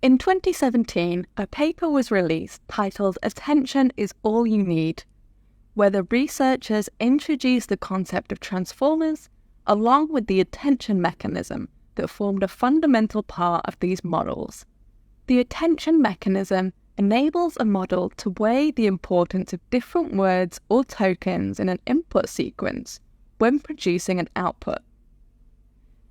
In 2017, a paper was released titled "Attention is All You Need," where the researchers introduced the concept of transformers along with the attention mechanism that formed a fundamental part of these models. The attention mechanism enables a model to weigh the importance of different words or tokens in an input sequence when producing an output.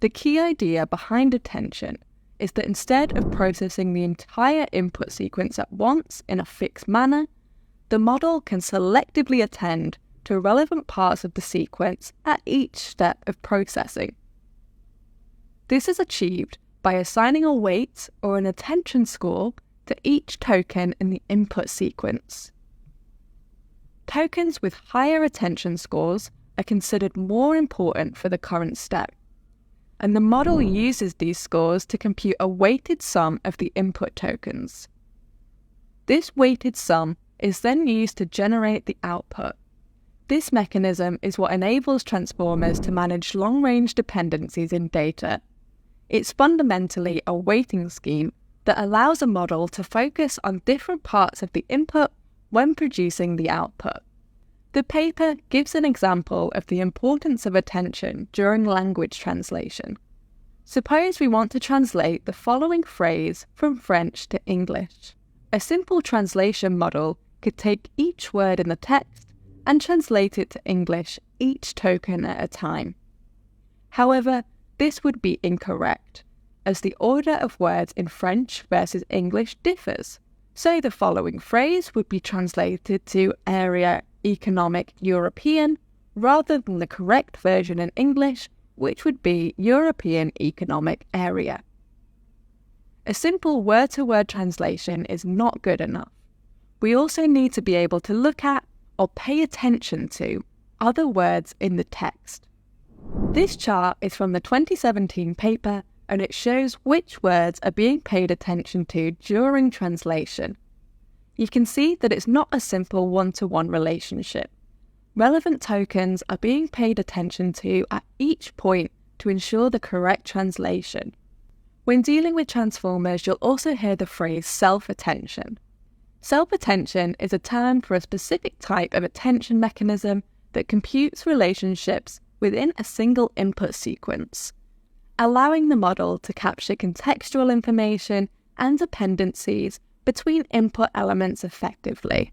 The key idea behind attention is that instead of processing the entire input sequence at once in a fixed manner, the model can selectively attend to relevant parts of the sequence at each step of processing. This is achieved by assigning a weight or an attention score to each token in the input sequence. Tokens with higher attention scores are considered more important for the current step, and the model uses these scores to compute a weighted sum of the input tokens. This weighted sum is then used to generate the output. This mechanism is what enables transformers to manage long-range dependencies in data. It's fundamentally a weighting scheme that allows a model to focus on different parts of the input when producing the output. The paper gives an example of the importance of attention during language translation. Suppose we want to translate the following phrase from French to English. A simple translation model could take each word in the text and translate it to English each token at a time. However, this would be incorrect, as the order of words in French versus English differs. So the following phrase would be translated to area economic European rather than the correct version in English, which would be European economic area. A simple word-to-word translation is not good enough. We also need to be able to look at or pay attention to other words in the text. This chart is from the 2017 paper, and it shows which words are being paid attention to during translation. You can see that it's not a simple one-to-one relationship. Relevant tokens are being paid attention to at each point to ensure the correct translation. When dealing with transformers, you'll also hear the phrase self-attention. Self-attention is a term for a specific type of attention mechanism that computes relationships within a single input sequence, allowing the model to capture contextual information and dependencies between input elements effectively.